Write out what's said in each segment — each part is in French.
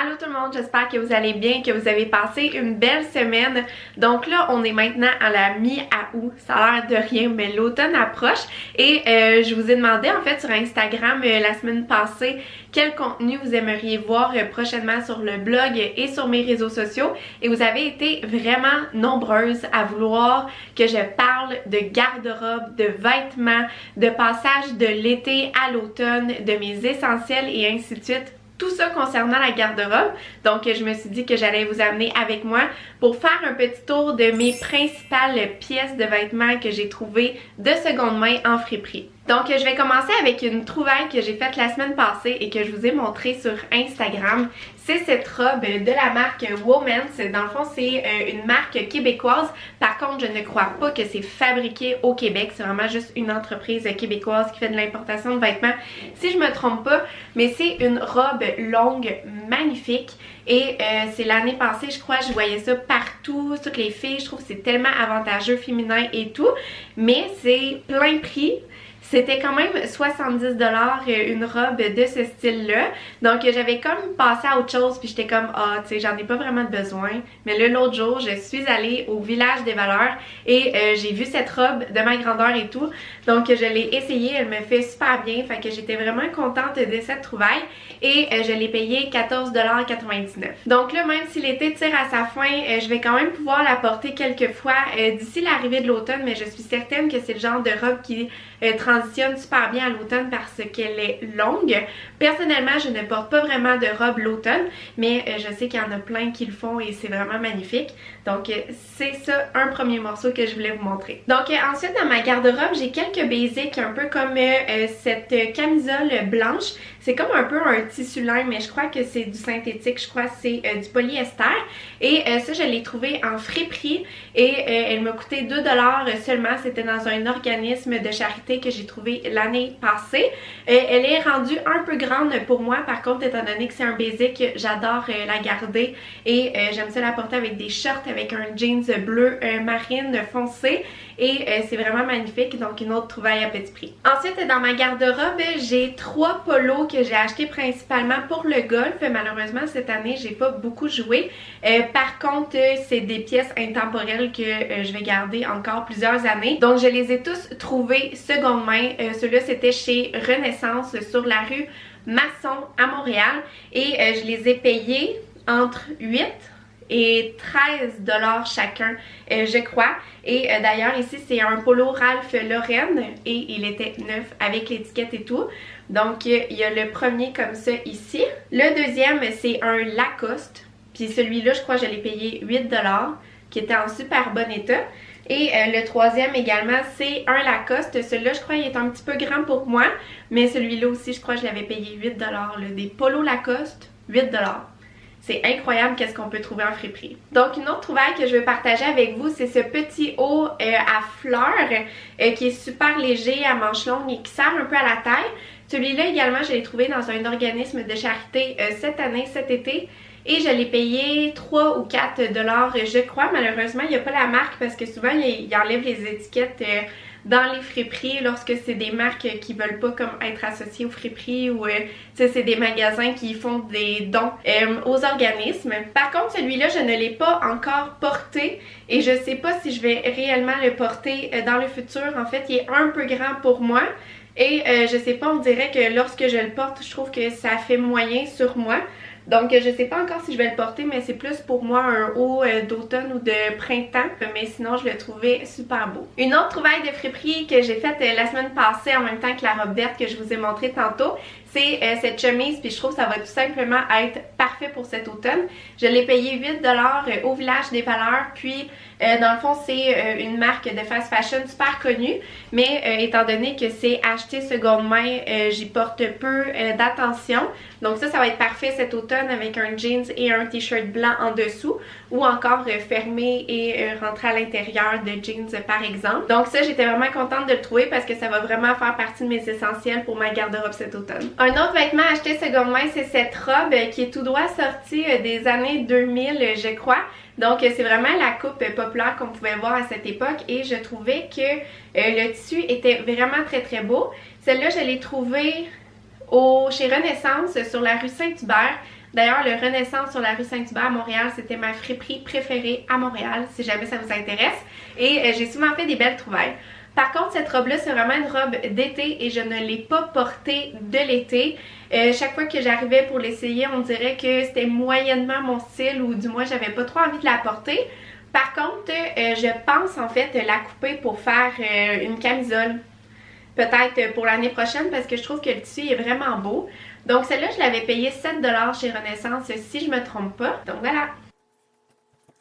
Allô tout le monde, j'espère que vous allez bien, que vous avez passé une belle semaine. Donc là, on est maintenant à la mi-août, ça a l'air de rien, mais l'automne approche. Et je vous ai demandé en fait sur Instagram la semaine passée quel contenu vous aimeriez voir prochainement sur le blog et sur mes réseaux sociaux. Et vous avez été vraiment nombreuses à vouloir que je parle de garde-robe, de vêtements, de passage de l'été à l'automne, de mes essentiels et ainsi de suite. Tout ça concernant la garde-robe. Donc je me suis dit que j'allais vous amener avec moi pour faire un petit tour de mes principales pièces de vêtements que j'ai trouvées de seconde main en friperie. Donc je vais commencer avec une trouvaille que j'ai faite la semaine passée et que je vous ai montrée sur Instagram. C'est cette robe de la marque Womans. Dans le fond, c'est une marque québécoise. Par contre, je ne crois pas que c'est fabriqué au Québec. C'est vraiment juste une entreprise québécoise qui fait de l'importation de vêtements, si je me trompe pas. Mais c'est une robe longue, magnifique. Et c'est l'année passée, je crois, je voyais ça partout, toutes les filles. Je trouve que c'est tellement avantageux, féminin et tout. Mais c'est plein prix. C'était quand même 70$ une robe de ce style-là. Donc j'avais comme passé à autre chose puis j'étais comme tu sais, j'en ai pas vraiment besoin. Mais là l'autre jour, je suis allée au village des valeurs et j'ai vu cette robe de ma grandeur et tout. Donc je l'ai essayée, elle me fait super bien. Fait que j'étais vraiment contente de cette trouvaille et je l'ai payée 14,99$. Donc là, même si l'été tire à sa fin, je vais quand même pouvoir la porter quelques fois d'ici l'arrivée de l'automne, mais je suis certaine que c'est le genre de robe qui transitionne super bien à l'automne parce qu'elle est longue. Personnellement, je ne porte pas vraiment de robe l'automne, mais je sais qu'il y en a plein qui le font et c'est vraiment magnifique. Donc c'est ça un premier morceau que je voulais vous montrer. Donc ensuite dans ma garde-robe, j'ai quelques basics un peu comme cette camisole blanche. C'est comme un peu un tissu lin, mais je crois que c'est du synthétique, je crois que c'est du polyester. Et ça, je l'ai trouvé en friperie et elle m'a coûté 2$ seulement. C'était dans un organisme de charité que j'ai trouvé l'année passée. Elle est rendue un peu grande pour moi, par contre, étant donné que c'est un basic, j'adore la garder et j'aime ça la porter avec des shorts, avec un jeans bleu marine foncé et c'est vraiment magnifique, donc une autre trouvaille à petit prix. Ensuite, dans ma garde-robe, j'ai 3 polos que j'ai achetés principalement pour le golf. Malheureusement, cette année, j'ai pas beaucoup joué. Par contre, c'est des pièces intemporelles que je vais garder encore plusieurs années. Donc, je les ai tous trouvés seconde main. Ceux-là, c'était chez Renaissance sur la rue Masson à Montréal et je les ai payés entre 8 et 13$ chacun, je crois. Et d'ailleurs ici c'est un polo Ralph Lauren et il était neuf avec l'étiquette et tout. Donc il y a le premier comme ça ici. Le deuxième c'est un Lacoste. Puis celui-là je crois que je l'ai payé 8$, qui était en super bon état. Et le troisième également c'est un Lacoste. Celui-là je crois qu'il est un petit peu grand pour moi. Mais celui-là aussi je crois que je l'avais payé 8$. Là. Des polos Lacoste, 8$. C'est incroyable qu'est-ce qu'on peut trouver en friperie. Donc une autre trouvaille que je veux partager avec vous, c'est ce petit haut à fleurs qui est super léger, à manches longues et qui sert un peu à la taille. Celui-là également, je l'ai trouvé dans un organisme de charité cette année, cet été. Et je l'ai payé 3 ou 4$, je crois. Malheureusement, il n'y a pas la marque parce que souvent, il enlève les étiquettes dans les friperies lorsque c'est des marques qui veulent pas comme être associées aux friperies ou c'est des magasins qui font des dons aux organismes. Par contre, celui-là, je ne l'ai pas encore porté et je sais pas si je vais réellement le porter dans le futur. En fait, il est un peu grand pour moi. Et je sais pas, on dirait que lorsque je le porte, je trouve que ça fait moyen sur moi. Donc je sais pas encore si je vais le porter, mais c'est plus pour moi un haut d'automne ou de printemps. Mais sinon je le trouvais super beau. Une autre trouvaille de friperie que j'ai faite la semaine passée en même temps que la robe verte que je vous ai montré tantôt, c'est cette chemise, puis je trouve que ça va tout simplement être parfait pour cet automne. Je l'ai payé 8$ au village des valeurs, puis dans le fond c'est une marque de fast fashion super connue, mais étant donné que c'est acheté seconde main, j'y porte peu d'attention. Donc ça va être parfait cet automne avec un jeans et un t-shirt blanc en dessous, ou encore fermé et rentrer à l'intérieur de jeans par exemple. Donc ça, j'étais vraiment contente de le trouver parce que ça va vraiment faire partie de mes essentiels pour ma garde-robe cet automne. Un autre vêtement acheté seconde main, c'est cette robe qui est tout droit sortie des années 2000, je crois. Donc c'est vraiment la coupe populaire qu'on pouvait voir à cette époque et je trouvais que le tissu était vraiment très beau. Celle-là, je l'ai trouvée chez Renaissance sur la rue Saint-Hubert D'ailleurs, le Renaissance sur la rue Saint-Hubert à Montréal, c'était ma friperie préférée à Montréal, si jamais ça vous intéresse. Et j'ai souvent fait des belles trouvailles. Par contre, cette robe-là, c'est vraiment une robe d'été et je ne l'ai pas portée de l'été. Chaque fois que j'arrivais pour l'essayer, on dirait que c'était moyennement mon style ou du moins, j'avais pas trop envie de la porter. Par contre, je pense en fait la couper pour faire une camisole. Peut-être pour l'année prochaine parce que je trouve que le tissu est vraiment beau. Donc celle-là, je l'avais payé 7 $ chez Renaissance si je me trompe pas. Donc voilà.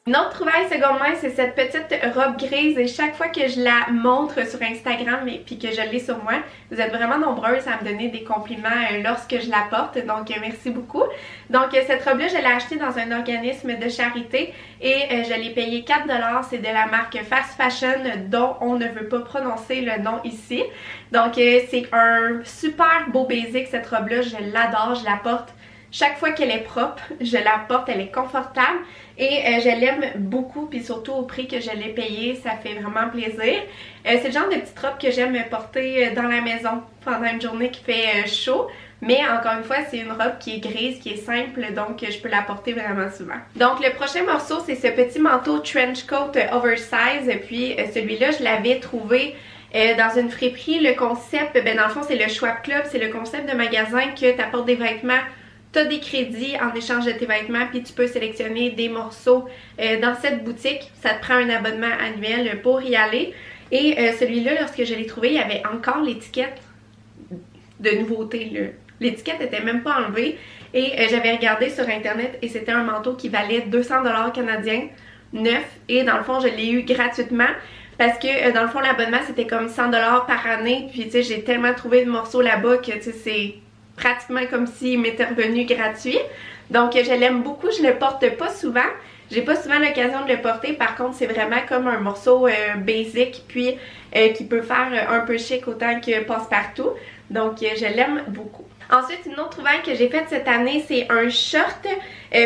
Une autre trouvaille seconde main, c'est cette petite robe grise et chaque fois que je la montre sur Instagram et puis que je l'ai sur moi, vous êtes vraiment nombreuses à me donner des compliments lorsque je la porte, donc merci beaucoup. Donc cette robe-là, je l'ai achetée dans un organisme de charité et je l'ai payée 4 $, c'est de la marque Fast Fashion dont on ne veut pas prononcer le nom ici. Donc c'est un super beau basic cette robe-là, je l'adore, je la porte. Chaque fois qu'elle est propre, je la porte, elle est confortable et je l'aime beaucoup puis surtout au prix que je l'ai payé, ça fait vraiment plaisir. C'est le genre de petite robe que j'aime porter dans la maison pendant une journée qui fait chaud. Mais encore une fois, c'est une robe qui est grise, qui est simple, donc je peux la porter vraiment souvent. Donc le prochain morceau, c'est ce petit manteau trench coat oversize. Puis celui-là, je l'avais trouvé dans une friperie. Le concept, dans le fond, c'est le Schwab Club, c'est le concept de magasin que tu apportes des vêtements. Tu as des crédits en échange de tes vêtements puis tu peux sélectionner des morceaux dans cette boutique. Ça te prend un abonnement annuel pour y aller. Et celui-là, lorsque je l'ai trouvé, il y avait encore l'étiquette de nouveauté. L'étiquette n'était même pas enlevée. Et j'avais regardé sur internet et c'était un manteau qui valait 200 $ canadiens, neuf. Et dans le fond, je l'ai eu gratuitement. Parce que dans le fond, l'abonnement c'était comme 100 $ par année. Puis tu sais, j'ai tellement trouvé de morceaux là-bas que tu sais, c'est pratiquement comme s'il m'était revenu gratuit. Donc je l'aime beaucoup, je le porte pas souvent. J'ai pas souvent l'occasion de le porter, par contre c'est vraiment comme un morceau basic puis qui peut faire un peu chic autant que passe-partout. Donc je l'aime beaucoup. Ensuite, une autre trouvaille que j'ai faite cette année, c'est un short.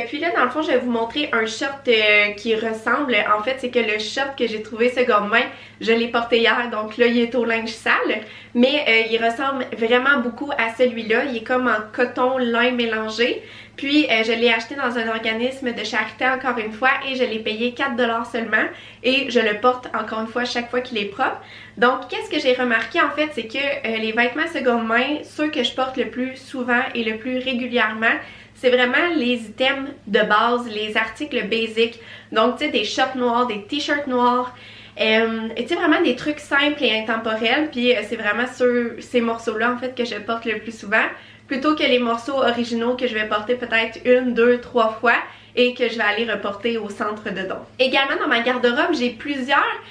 Puis là, dans le fond, je vais vous montrer un short qui ressemble. En fait, c'est que le short que j'ai trouvé seconde main, je l'ai porté hier, donc là, il est au linge sale. Mais il ressemble vraiment beaucoup à celui-là. Il est comme en coton lin mélangé. Puis je l'ai acheté dans un organisme de charité encore une fois et je l'ai payé 4 $ seulement et je le porte encore une fois chaque fois qu'il est propre. Donc qu'est-ce que j'ai remarqué en fait, c'est que les vêtements seconde main, ceux que je porte le plus souvent et le plus régulièrement, c'est vraiment les items de base, les articles basiques. Donc tu sais, des shorts noirs, des t-shirts noirs. Et tu sais, vraiment des trucs simples et intemporels. Puis c'est vraiment sur ces morceaux-là en fait que je porte le plus souvent, plutôt que les morceaux originaux que je vais porter peut-être 1, 2, 3 fois et que je vais aller reporter au centre de don. Également dans ma garde-robe, j'ai plusieurs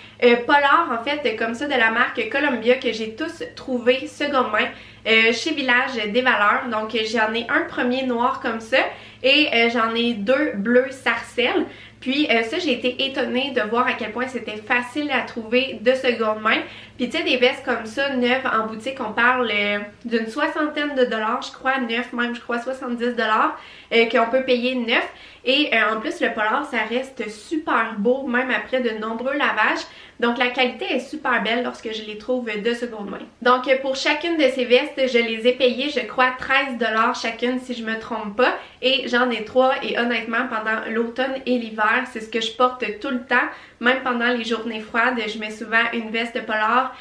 polars en fait comme ça de la marque Columbia que j'ai tous trouvé seconde main chez Village des Valeurs. Donc j'en ai un premier noir comme ça et j'en ai deux bleus sarcelles. Puis ça, j'ai été étonnée de voir à quel point c'était facile à trouver de seconde main. Puis tu sais, des vestes comme ça, neuves en boutique, on parle d'une soixantaine de dollars, je crois, neuf, même je crois 70 $, qu'on peut payer neuf. Et en plus, le polar, ça reste super beau, même après de nombreux lavages. Donc la qualité est super belle lorsque je les trouve de seconde main. Donc pour chacune de ces vestes, je les ai payées, je crois, 13 $ chacune si je me trompe pas. Et j'en ai 3 et honnêtement, pendant l'automne et l'hiver, c'est ce que je porte tout le temps. Même pendant les journées froides, je mets souvent une veste polar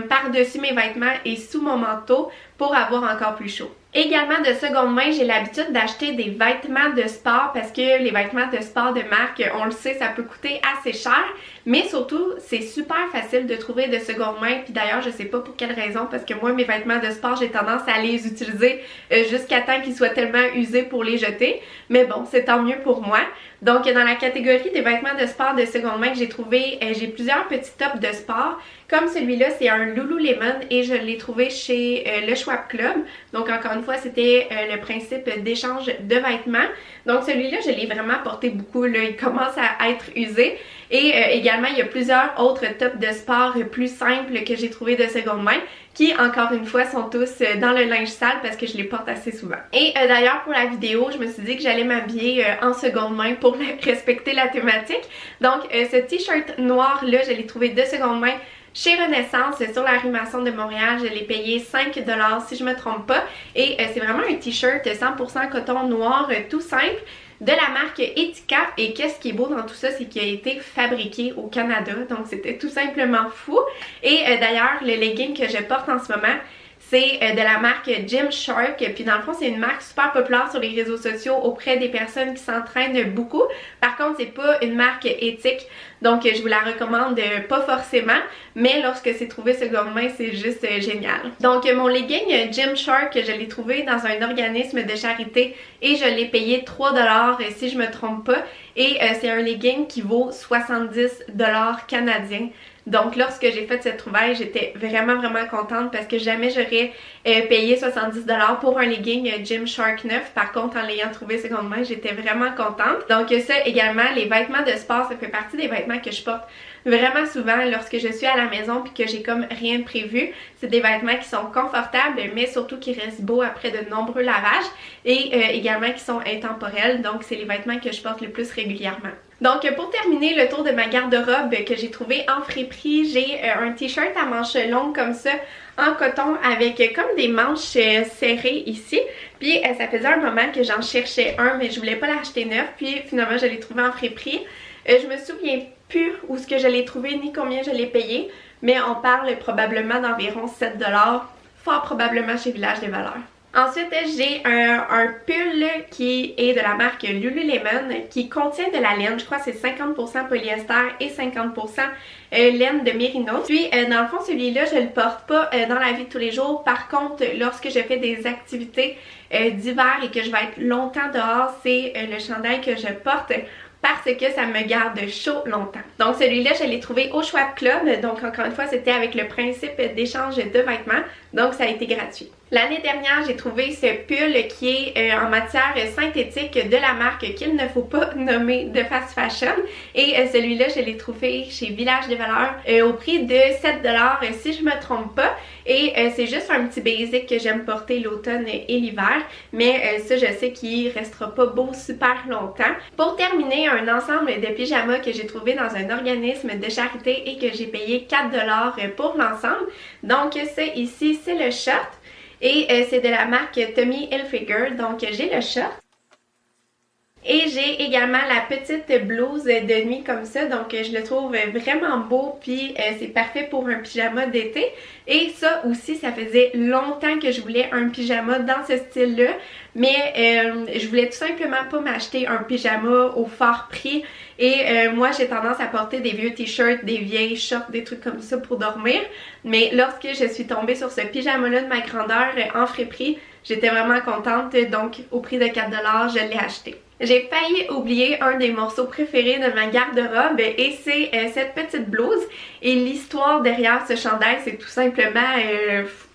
par-dessus mes vêtements et sous mon manteau pour avoir encore plus chaud. Également de seconde main, j'ai l'habitude d'acheter des vêtements de sport parce que les vêtements de sport de marque, on le sait, ça peut coûter assez cher. Mais surtout, c'est super facile de trouver de seconde main. Puis d'ailleurs, je sais pas pour quelle raison, parce que moi, mes vêtements de sport, j'ai tendance à les utiliser jusqu'à temps qu'ils soient tellement usés pour les jeter. Mais bon, c'est tant mieux pour moi. Donc dans la catégorie des vêtements de sport de seconde main que j'ai trouvé, j'ai plusieurs petits tops de sport. Comme celui-là, c'est un Lululemon et je l'ai trouvé chez le Schwab Club. Donc encore une fois, c'était le principe d'échange de vêtements. Donc celui-là, je l'ai vraiment porté beaucoup, là, il commence à être usé. Et également, il y a plusieurs autres tops de sport plus simples que j'ai trouvé de seconde main qui, encore une fois, sont tous dans le linge sale parce que je les porte assez souvent. Et d'ailleurs, pour la vidéo, je me suis dit que j'allais m'habiller en seconde main pour respecter la thématique. Donc, ce t-shirt noir-là, je l'ai trouvé de seconde main chez Renaissance sur la rue Masson de Montréal. Je l'ai payé 5$ si je me trompe pas. Et c'est vraiment un t-shirt 100% coton noir tout simple de la marque Etika. Et qu'est-ce qui est beau dans tout ça, c'est qu'il a été fabriqué au Canada. Donc c'était tout simplement fou. Et d'ailleurs, le legging que je porte en ce moment, c'est de la marque Gymshark, puis dans le fond c'est une marque super populaire sur les réseaux sociaux auprès des personnes qui s'entraînent beaucoup. Par contre c'est pas une marque éthique, donc je vous la recommande pas forcément, mais lorsque c'est trouvé seconde main c'est juste génial. Donc mon legging Gymshark, je l'ai trouvé dans un organisme de charité et je l'ai payé 3$ si je me trompe pas, et c'est un legging qui vaut 70$ canadiens. Donc lorsque j'ai fait cette trouvaille, j'étais vraiment contente parce que jamais j'aurais payé 70$ pour un legging Gymshark neuf. Par contre, en l'ayant trouvé seconde main, j'étais vraiment contente. Donc ça également, les vêtements de sport, ça fait partie des vêtements que je porte vraiment souvent lorsque je suis à la maison puis que j'ai comme rien de prévu. C'est des vêtements qui sont confortables mais surtout qui restent beaux après de nombreux lavages et également qui sont intemporels. Donc c'est les vêtements que je porte le plus régulièrement. Donc pour terminer le tour de ma garde-robe que j'ai trouvé en friperie, j'ai un t-shirt à manches longues comme ça en coton avec comme des manches serrées ici. Puis ça faisait un moment que j'en cherchais un mais je voulais pas l'acheter neuf, puis finalement je l'ai trouvé en friperie. Je me souviens plus où ce que je l'ai trouvé ni combien je l'ai payé, mais on parle probablement d'environ 7$, fort probablement chez Village des Valeurs. Ensuite, j'ai un pull qui est de la marque Lululemon qui contient de la laine. Je crois que c'est 50% polyester et 50% laine de mérino. Puis, dans le fond, celui-là, je le porte pas dans la vie de tous les jours. Par contre, lorsque je fais des activités d'hiver et que je vais être longtemps dehors, c'est le chandail que je porte parce que ça me garde chaud longtemps. Donc celui-là, je l'ai trouvé au Schwab Club. Donc encore une fois, c'était avec le principe d'échange de vêtements. Donc ça a été gratuit. L'année dernière, j'ai trouvé ce pull qui est en matière synthétique de la marque qu'il ne faut pas nommer de fast fashion. Et celui-là, je l'ai trouvé chez Village des Valeurs au prix de 7$ si je me trompe pas. Et c'est juste un petit basic que j'aime porter l'automne et l'hiver. Mais ça, je sais qu'il restera pas beau super longtemps. Pour terminer, un ensemble de pyjamas que j'ai trouvé dans un organisme de charité et que j'ai payé 4$ pour l'ensemble. Donc ça ici, c'est le short. Et c'est de la marque Tommy Hilfiger, donc j'ai le short. Et j'ai également la petite blouse de nuit comme ça, donc je le trouve vraiment beau, puis c'est parfait pour un pyjama d'été. Et ça aussi, ça faisait longtemps que je voulais un pyjama dans ce style-là, mais je voulais tout simplement pas m'acheter un pyjama au fort prix. Et moi, j'ai tendance à porter des vieux t-shirts, des vieilles shorts, des trucs comme ça pour dormir. Mais lorsque je suis tombée sur ce pyjama-là de ma grandeur en friperie, j'étais vraiment contente, donc au prix de 4$, je l'ai acheté. J'ai failli oublier un des morceaux préférés de ma garde-robe et c'est cette petite blouse. Et l'histoire derrière ce chandail, c'est tout simplement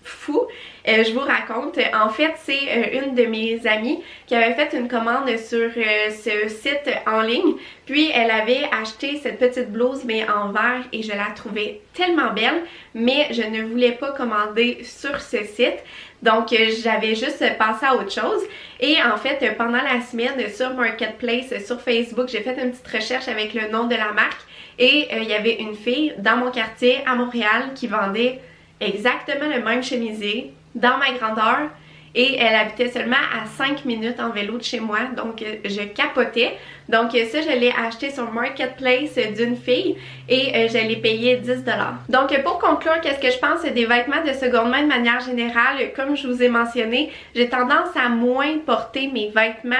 fou. Je vous raconte. En fait, c'est une de mes amies qui avait fait une commande sur ce site en ligne. Puis elle avait acheté cette petite blouse mais en vert et je la trouvais tellement belle. Mais je ne voulais pas commander sur ce site. Donc j'avais juste passé à autre chose. Et en fait, pendant la semaine sur Marketplace, sur Facebook, j'ai fait une petite recherche avec le nom de la marque. Et il y avait une fille dans mon quartier à Montréal qui vendait exactement le même chemisier dans ma grandeur et elle habitait seulement à 5 minutes en vélo de chez moi, donc je capotais. Donc ça, je l'ai acheté sur Marketplace d'une fille et je l'ai payé 10$. Donc pour conclure, qu'est-ce que je pense des vêtements de seconde main de manière générale? Comme je vous ai mentionné, j'ai tendance à moins porter mes vêtements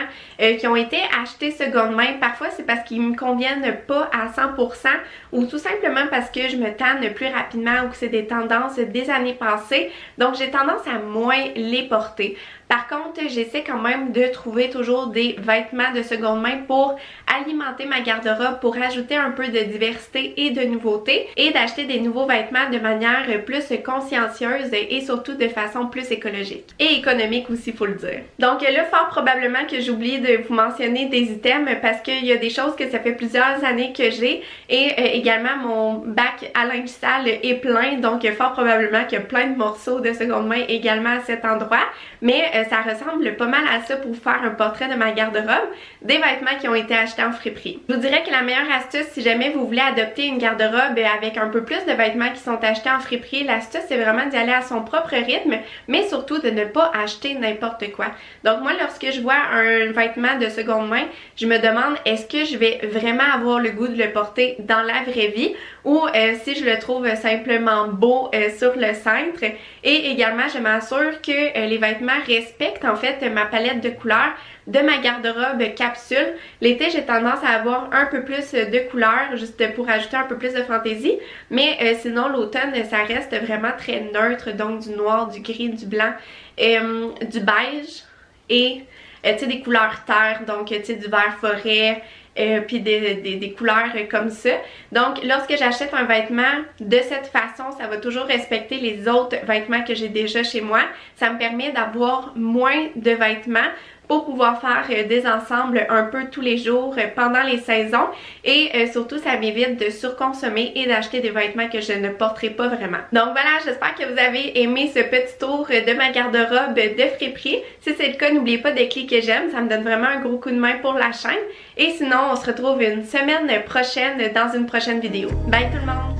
qui ont été achetés seconde main. Parfois c'est parce qu'ils me conviennent pas à 100% ou tout simplement parce que je me tanne plus rapidement ou que c'est des tendances des années passées. Donc j'ai tendance à moins les porter. Par contre, j'essaie quand même de trouver toujours des vêtements de seconde main pour alimenter ma garde-robe, pour ajouter un peu de diversité et de nouveauté et d'acheter des nouveaux vêtements de manière plus consciencieuse et surtout de façon plus écologique. Et économique aussi, faut le dire. Donc là, fort probablement que j'oublie de vous mentionner des items parce qu'il y a des choses que ça fait plusieurs années que j'ai et également mon bac à linge sale est plein, donc fort probablement qu'il y a plein de morceaux de seconde main également à cet endroit. Mais ça ressemble pas mal à ça pour faire un portrait de ma garde-robe, des vêtements qui ont été achetés en friperie. Je vous dirais que la meilleure astuce si jamais vous voulez adopter une garde-robe avec un peu plus de vêtements qui sont achetés en friperie, l'astuce c'est vraiment d'y aller à son propre rythme, mais surtout de ne pas acheter n'importe quoi. Donc moi lorsque je vois un vêtement de seconde main, je me demande est-ce que je vais vraiment avoir le goût de le porter dans la vraie vie ou si je le trouve simplement beau sur le cintre. Et également je m'assure que les vêtements respectent en fait ma palette de couleurs de ma garde-robe capsule. L'été j'ai tendance à avoir un peu plus de couleurs juste pour ajouter un peu plus de fantaisie, mais sinon l'automne ça reste vraiment très neutre, donc du noir, du gris, du blanc, du beige et tu sais des couleurs terre, donc tu sais du vert forêt, puis des couleurs comme ça. Donc lorsque j'achète un vêtement de cette façon, ça va toujours respecter les autres vêtements que j'ai déjà chez moi. Ça me permet d'avoir moins de vêtements pour pouvoir faire des ensembles un peu tous les jours pendant les saisons et surtout ça m'évite de surconsommer et d'acheter des vêtements que je ne porterai pas vraiment. Donc voilà, j'espère que vous avez aimé ce petit tour de ma garde-robe de friperie. Si c'est le cas, n'oubliez pas de cliquer j'aime, ça me donne vraiment un gros coup de main pour la chaîne. Et sinon, on se retrouve une semaine prochaine dans une prochaine vidéo. Bye tout le monde!